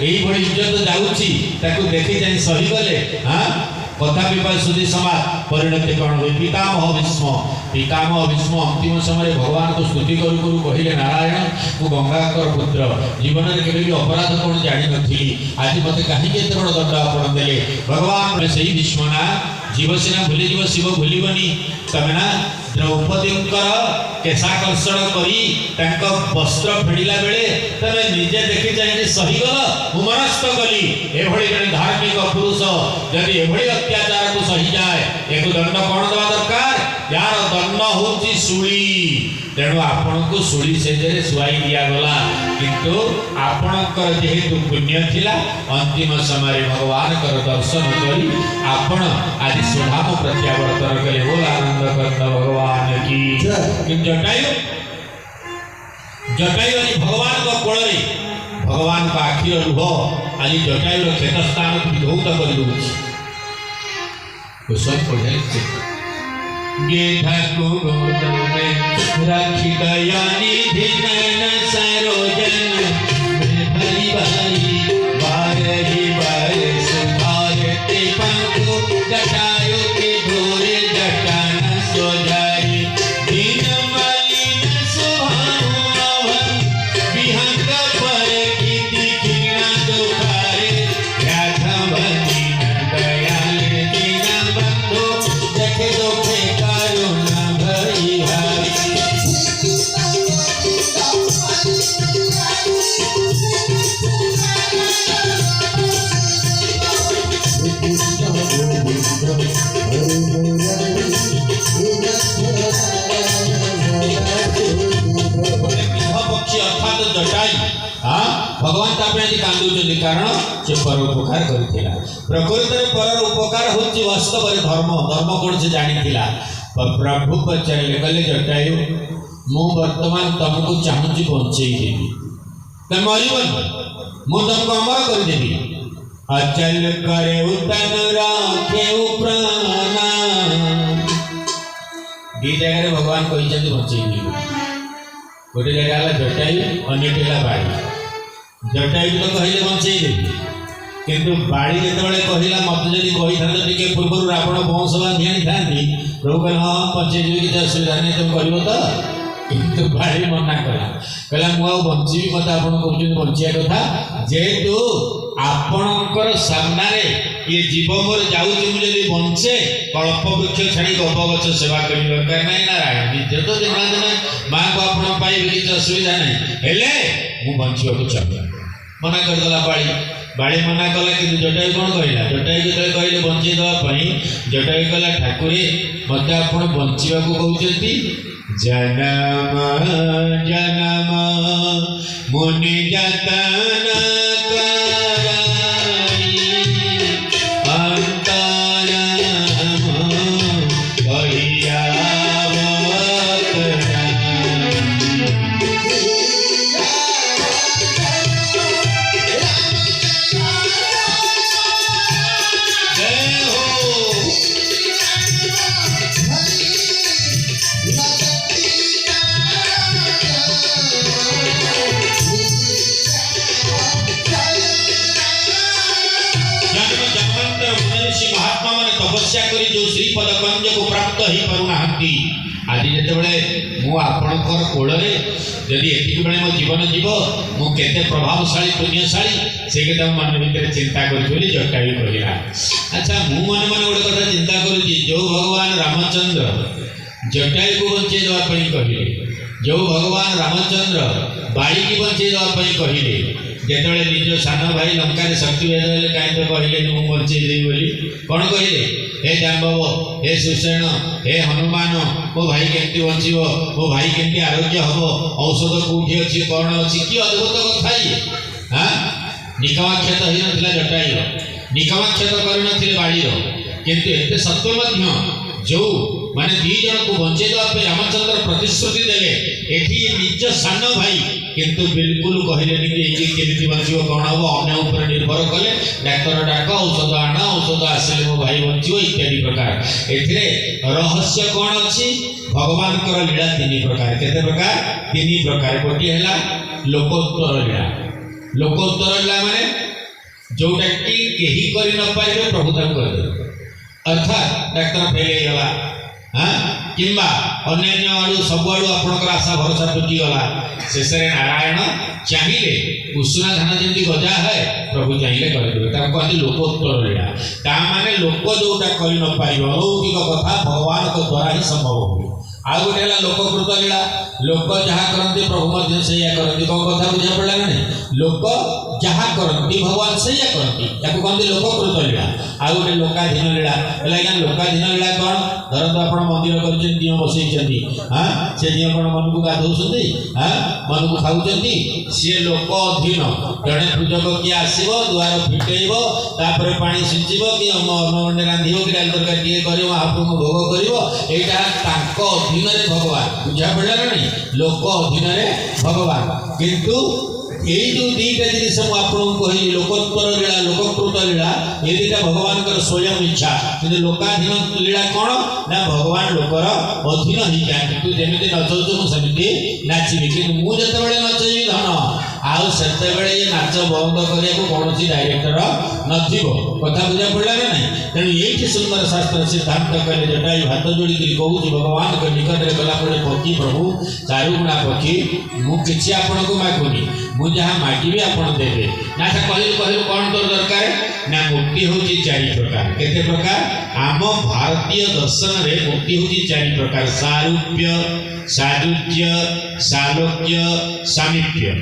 यही इज्जत जाऊँगी देखी जाए सही गले हाँ कथा पिपा सुधी समाज परिणति कौन हुए पितामह भीष्म अंतिम समय भगवान को स्तुति करू करू कहले नारायण मु गंगाकर पुत्र जीवन में केवे भी अपराध कौन जानी नथी आज मत कहीं एत बड़ दंड आपण देले भगवान से ही भीष्म ना जीव सीना भूली जीव शिव भूलबनी तमें ना द्रौपदी केशाकर्षण कर वस्त्र फेड़ा बेले तमें निजे देखी चाहिए सही गल मनस्थ कली एभली जड़े धार्मिक पुरुष जदि एभली अत्याचार को सही जाए एक दंड कौन दवा दरकार यार दंड हूँ शुली तेणु आपण को शुली से शुआई दिगला किंतु आपणकर जेहेतु पुण्य थिला अंतिम समय भगवान कर दर्शन करी आपण आज सुधाम प्रत्यावर्तन कले बोल आनंद करता भगवान की जटायु भगवान को कोल भगवान का आखिर लुह आज जटायु क्षेत्र स्थान विधौत कर राखी दया निधि नयन सरोजन भरी भारी बारही बार सुधारते पंखु जटायु के भोरे जटान सोजाई दीन मलिन सुभाव विहंग पर कीति किरणा दुखारे राघव दीन दयाल दीन बंधु जखे दुखे करुणा भरी भारी भगवान कांदुचंदी कारण से पर उपकार करथिला प्रकृति रे पर उपकार होची वास्तव रे धर्म कोन से जानी थिला प्रभु पचारे कहले जटायु मु वर्तमान तुमको चाहूची बंचेई देबी त मरिबन मु तुमको अमर कर देबी अचल करे उतन राखे प्राण दी जगह भगवान कहि जंदी बंचेई देबी गोटे जगह जटायु अन्य बाड़ी जटायु तो कहले बंचेई देबी किंतु बाड़ी जेतबेले कहला मत जदि कहि था टिके पूर्व रावण वंश बांधी आनी थांती प्रभु कहले हाँ बंचेई देबी कि असुविधा नहीं तुम करिवो तो किंतु बाड़ी मना कला मु बंची मत आपन कहउछन बंचिया कथा जेतु आपणकर सामना रे ये जीव मोर जाउची मु जदि बंचे कल्प वृक्ष छाड़ी गप गछ सेवा करि दरकार नहीं नारायण नित्य तो दिन दिन मां को आपण पाइबे कि असुविधा नहीं हेले मु बंचिया को चाहे मना कर दला बाड़ी मना कला कि जटायु कौन कहला जटायु जो कहले बंची देवाई जटायु कहला ठाकुरे मत आपण बंचिया को कहउछंती जनम जनम मुनि जतन कराई अंतरम कहिया जो श्रीपद कंज को प्राप्त ही करूना आज जिते मु आपणकर कोल जदि एति बेले मो जीवन जीव मु केते प्रभावशाली पुण्यशाली से कथा मन भीतर चिंता करी जटायु कहला अच्छा मु मन मन गोटे कथा चिंता करुची जो भगवान रामचंद्र जटायु को बंचे देवाई कहले जो भगवान रामचंद्र बाड़ी की बंचे देवाई कहले जेतबेले निज सान भाई लंका शक्ति भेद कहीं तो कहले मु बंचे देवी बोली कौन कहले हे जाम्बव हे सुसेन हे हनुमान मो भाई केमती बचो मो भाई केमती आरोग्य हम औषध कौटी अच्छी कौन अच्छी कि अद्भुत कथा ये हाँ निकमाक्षेत हो ना जटायु निकमाक्षेत कर बाड़ीर किंतु एत सत्व जो माने दी जन को बंचे देवाई रामचंद्र प्रतिश्रुति देले एठी निज सान भाई किंतु बिल्कुल कहले कि केमिति बंचियो कौन हम अन्य ऊपर निर्भर कले डाक्तर डाक औषध आण औषध आसिले मो भाई बंचियो इत्यादि प्रकार एथिरे रहस्य कौन अछि भगवान कर लीला तीन प्रकार केते प्रकार तीन प्रकार गोटी हैला लोकोत्तर लीला माने जोटा कि केही करि न पाइबे प्रभु ताकू करदेबे अर्थात डाक्टर फेल होगा हाँ किंबा अन्य आड़ू सब आड़ू आपंकर आशा भरोसा तुटी गला शेष नारायण चाहिए उषुना धान जमी गजा है प्रभु चाहिए करदेवे कहते लोकोत्तर लीला ता माने लोक जोटा कर न पाइब अलौकिक कथा भगवान द्वारा ही संभव हुए आउ गोटे है लोककृत लीला लोक जहाँ करते प्रभु मध्य से करती कौन कथा बुझा पड़ा ना लोक जहाँ करती भगवान से करती या कहते लोककृत लीला आउ गोटे लोकाधीन लीला है लोकाधीन लीला कौन धरत आप मंदिर कर दिह बसई हाँ से दिह कौन मन को गाधौं हाँ मन को खाऊँ सी लोक अधीन जड़े पूजक किए आसब दुआर फिटेब तापर पा सिंचब कि अन्न रांधब कि डाल तरकारी कर महाप्रभु भोग कर यहाँ अधीन भगवान बुझा पड़ा ना नहीं लोक अधीन भगवान किंतु यही जो दीटा जिन आपको कहली लोकोत्तर लीला लोककृत लीला ये दीटा भगवान स्वयं इच्छा कि लोकाधीन लीला कौन ना भगवान लोकर अधीन ही जाए तू जमी नचौचु मुझे नाचबी कि मुझे नचेबी धन आउ से नाच बंद करने कौन डायरेक्टर नथिब कथा बुझा पड़ा ना नहीं तेणु ये सुंदर शास्त्र सिद्धांत कहले जोटा हाथ जोड़ी कहूँ भगवान के निकट में गलापड़े पक्षी प्रभु चारुगुणा पक्षी मुझे आपण को मागुनी मुझे जहाँ मागिबी आपड़ देवे ना कहलु कहलु कौन तोर दरकार ना मुक्ति हूँ चारि प्रकार केते प्रकार आम भारतीय दर्शन रे मुक्ति हूँ चारि प्रकार सारूप्य साजुज्य सालोक्य सामीप्य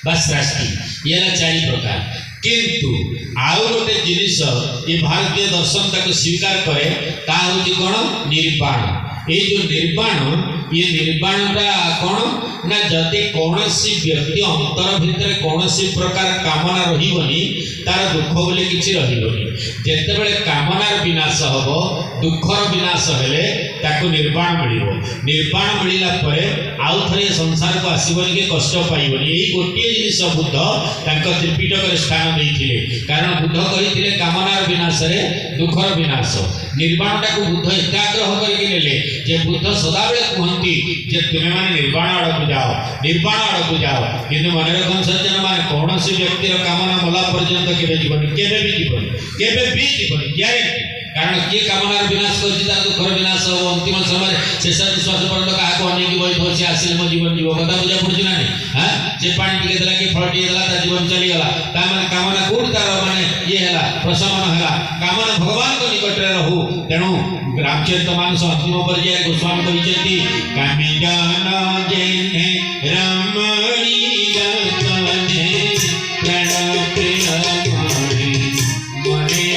बस राष्ट्रीय ये चारि प्रकार किंतु आउ गोटे जिनिस ये भारतीय दर्शन तक स्वीकार करे ता हूँ कौन निर्वाण ये जो निर्वाण ये निर्वाणटा कौन ना जदि कौन व्यक्ति अंतर भितर कौन प्रकार कामना रही तार दुख बोले किसी रही जितेबले कामनार विनाश हम दुखर विनाश हेले ताको निर्वाण मिल निर्वाण मिलला आउ थे संसार को आसबन कि कष्ट पाइबन यही गोटे जिनिस बुद्ध त्रिपिटक स्थान देते कारण बुद्ध कहते कामनार विनाश दुखर विनाश निर्वाणटा को बुद्ध एकाग्रह करके बुद्ध सदाबले कहती तुम्हें मैंने निर्वाण आड़ को जाओ निर्वाण आड़ को जाओ कि मन रखन सज्जन मान कौन व्यक्तिर कामना मला पर्यंत केवे जीवन ग्यारेंटी कारण किए कामनार विनाश कर दुखर विनाश हम अंतिम समय शेष निश्वास पर्यटन क्या अनेक बही सी आसिले मो जीवन जीव कथा बुझा पड़ी ना हाँ से पानी टे देला कि फल टे देला जीवन चलीगला कामना कौट तार माने ये है प्रशमन है कामना भगवान को निकट में रहू तेणु रामचरित मानस अंतिम पर्याय गोस्वामी कहते कामी जान जेने रमणी गने प्रण प्रिय मने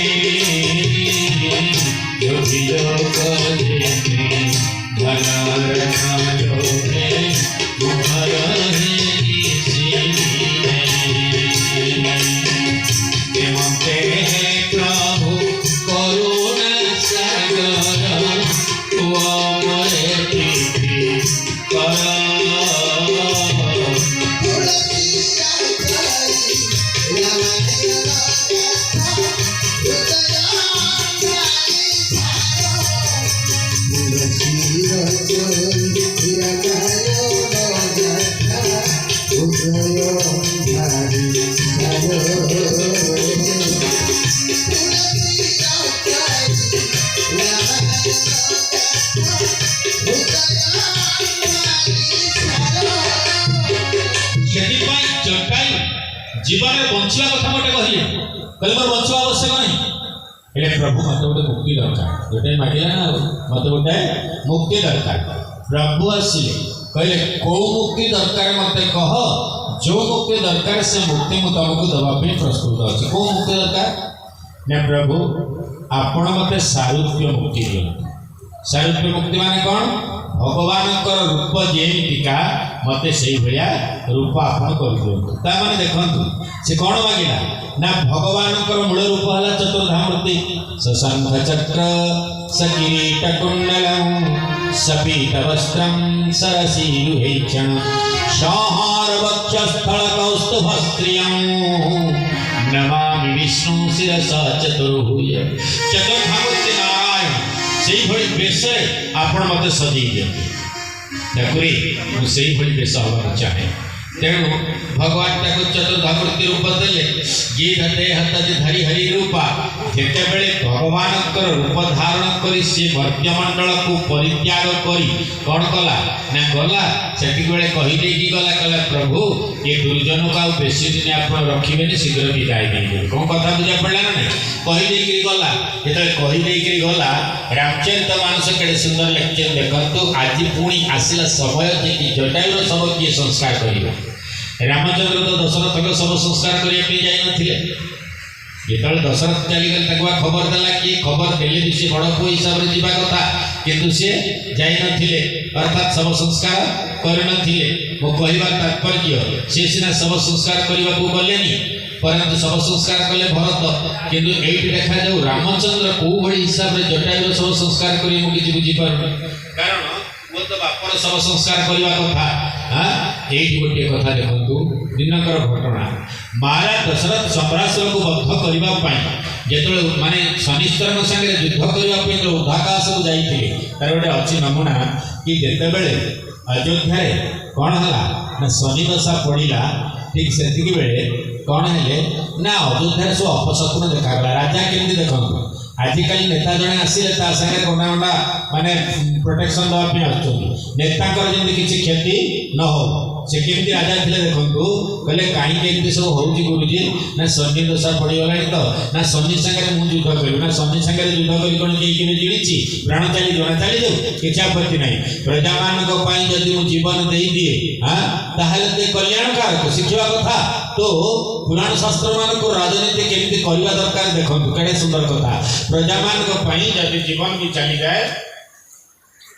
प्रभु करुणा सागर जीवन में बंचा कथा गोटे कहले कहले मोर बंचा आवश्यक नहीं हेले प्रभु मत गोटे मुक्ति दरकार गोटे मागिला ना मत गोटे मुक्ति दरकार प्रभु आसिले कहले को मुक्ति दरकार मत कह जो मुक्ति दरकार से मुक्ति मु तुमको दबा पे प्रस्तुत अछि को मुक्ति दरकार ना प्रभु आपण मते सारूप्य मुक्ति दियो सारूप्य मुक्ति माने कौन भगवान रूप जेमिका मत से भाया रूप आपन कर माने देखु से कौन मांगला ना भगवान मूल रूप है चतुर्धामूर्ति सशंख चक्र सकिरीट कुंडलम सपीत वस्त्रम सरसीरुहेक्षण संहार वक्षस्थल कौस्तुभस्त्रियं नमामि विष्णु शिरसा चतुर्भुज चतुर्धामूर्ति नारायण से बेश आपण मत सजई दिखते मुझे से बेश हवा चाहे तेणु भगवान ताको चतुर्धामूर्ति रूप देले गीत देह तज धरी हरि रूपा जेते बेले भगवान रूप धारण करी से मर्त्यमंडल को परित्याग करी कौन कला ना गला से बेले कही देकी गला कहला प्रभु ये दुर्जन को आउ बेसी दिन आप रखिबेनी शीघ्र विदाय नहीं कौन कथा बुझा पड़ा ना कही देकी गला जेते कही देकी गला रामचरित मानस केड़े सुंदर लेक्चर देखंतु आज पुणी आसिला समय जे कि जटायुर सब किए संस्कार करिबा रामचंद्र तो दशरथ को सब संस्कार करने जाई नथिले जेतल दशरथ चली गल तकवा खबर देला कि खबर देले भी से बड़ को हिसाब रे जीवा कथा किंतु से जाई नथिले अर्थात सब संस्कार कर नथिले मो कहबा तात्पर्य से सिना सब संस्कार करबा को गलेनी परंतु सब संस्कार कले भरत किंतु एठी देखा जाऊ रामचंद्र को बड़ी हिसाब रे जटायुर सब संस्कार करी मु किछि बुझी पार कारण वो तो बापर सब संस्कार करबा कथा हां एठी गोटे कथा देखंतु दिनकर घटना महाराज दशरथ सम्रासुर को बद्ध करबा पाई जेतले माने शनिश्चर संगे युद्ध करबा पे जो उदाकाश को जाईथिले तार गोटे अछि नमूना कि जेते बेले अयोध्या रे कोन हला ना शनि दशा पड़िला ठीक सेतिकी बेले कोन हेले ना अयोध्या सो अपशकुन देखागला राजा केमति देखंतु आजिकल नेता जने आसिले ता संगे कोना कोना माने प्रोटेक्शन दवा पे आछथि नेता कर जंदी किछि क्षति न हो से केमति राजा थिले देखंतु कहले काई केमति सब होउची गुरुजी ना शनि दशा पड़ी गलानी तो ना शनि संगे मु युद्ध करी ना शनि संगे युद्ध करी कोन के केमे जिणीची प्राण चाली जोना चाली जाऊ किछि आपत्ति नाही प्रजा मान को पाई जदी मु जीवन देई दिए हां ताहले ते कल्याणकारक शिखिबा कथा तो पुराण शास्त्र मान को राजनीति केमति करबा दरकार देखंतु केडे सुंदर कथा प्रजा मान को पाई जदी जीवन भी चली जाए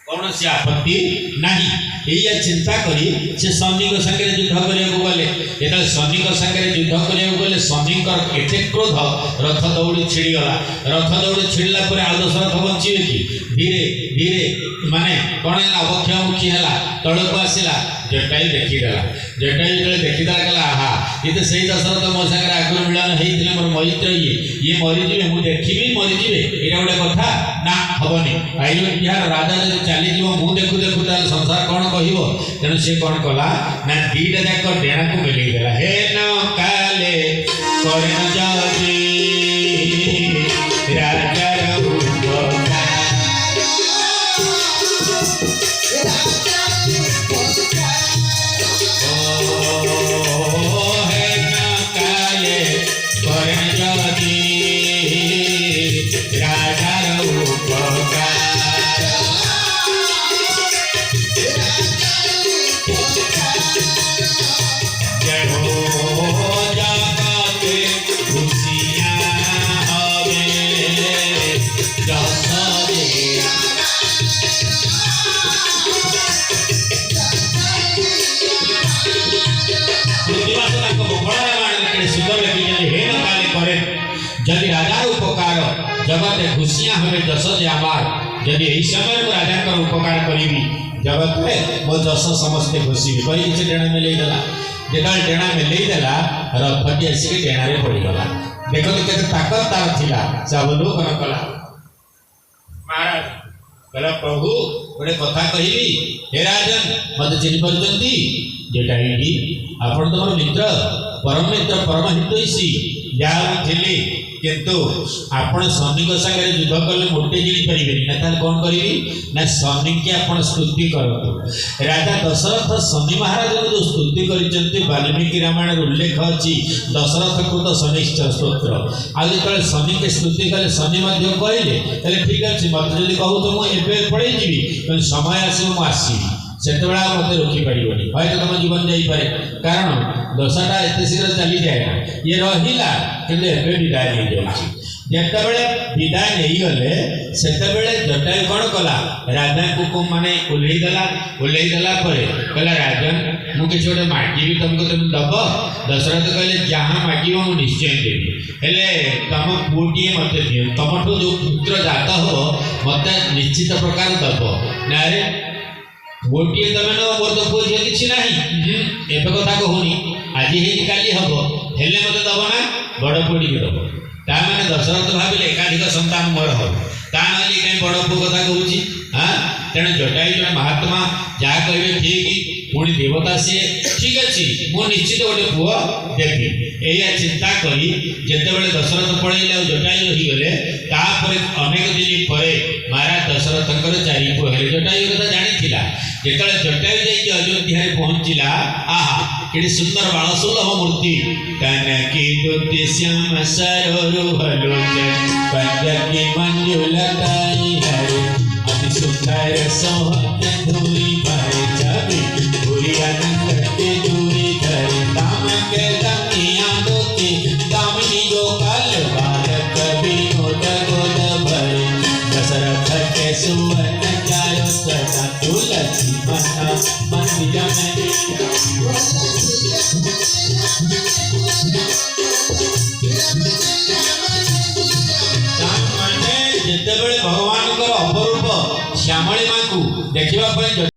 कौन से आपत्ति नहीं यही चिंता करी से शनि को संगे युद्ध करने को गले एत शनि को संगे युद्ध करने को गले शनि एते क्रोध रथ दौड़ी छिड़गला रथ दौड़ी छिड़ला पर आ दशरथ बचे कि धीरे धीरे माने कौन है अवक्षमुखी है तल को आसला जटायु देखीदेला जटायु जो देखीदेला कहला आहा ये तो सही दशरथ मो संगे आगुरी मिलन होते मोर मैत्र ये मरीजे मुझे देखी मरीजे यहाँ गोटे कथा ना हेनी अयोध्या राजा जो चली मु देखु देखु संसार कौन कह तेणु सी कौन कला ना दीटा जाक डेणा को मिलईदेला हे न काले जदि राजार उपकार जगत खुशियाँ हमें जस जे आमार जदि यही समय में राजा का उपकार करी जगत में मो जस समस्ते खुशी कही किसी डेणा में लेदेला जेदा डेणा में लेदेला रथटी आसिक डेणा रे पड़गला देखो तो केते ताकत तार थिला से अवलोकन कला महाराज कहला प्रभु गोटे कथा कहबी हे राजन मत चिन्ह परजंती जेटा एठी आपण तो मोर मित्र परम हितैषी जहाँ थिली किंतु आपण शनि संगे युद्ध कले मोटे जिणी पारे ना ताल कौन करी ना शनि की आप स्तुति करतु राजा दशरथ शनि महाराज जो स्तुति कर वाल्मीकि रामायण उल्लेख अच्छी दशरथ कृत शनिश्चर स्तोत्र आज जो शनि के स्तुति कले शनि कहले ठीक अच्छे मत जब कहू तो मुझे पड़े जी समय आसो आसबि से मत रोकीपारे हयत तुम जीवन जापे कारण दशाटा एत शीघ्र चली जाए ये रहा कि विदाय नहीं जाते विदाय नहीं गले से जटायु कौन कला राजा को माने ओल्लैदेला कहला राजन मुझे किसी गोटे मागिबी तुमको तुम दब दशरथ कहले जहाँ मागिब मुझे निश्चय देवी हेले तुम पुओटे मत दियो तुमठू जो पुत्र जात हो मत निश्चित प्रकार दब ना गोटे तमें न मोर तो पुओ झी किसी ना एवं कथा कहूनी आज काली हम हेले मत दब ना बड़ पुड़ी दब ताने दशरथ भाविले एकाधिक संतान मोर हम ता कहीं बड़ पुओ कथा कहूँ हाँ तेणु जटायु जो महात्मा जहाँ कहे ठीक पुणी देवता सी ठीक अच्छे मु निश्चित गोटे पुआ देवी या चिंता करी जितेबाला दशरथ पलैले जटायु रहीगले तापर अनेक दिन पर महाराज दशरथ चारि पुह हेले जटायु कथा जानी जिते जटायु जाइए अयोध्या पहुँचला आहा कि सुंदर बालसुलभ मूर्ति कनकी दुति श्याम सरोलोचन पंजकी मंजुलताई हरे अति सुंदर सोहत धूरी भरे छवि पूरी आनंद के दूरी धरे दाम के दमिया दोती दामिनी जो काल बालक विनोद गोद भरे दशरथ के सुवन चारो सदा तुलसी मना मंदिर में जितेबाला भगवान अपरूप श्यामली माँ को देखा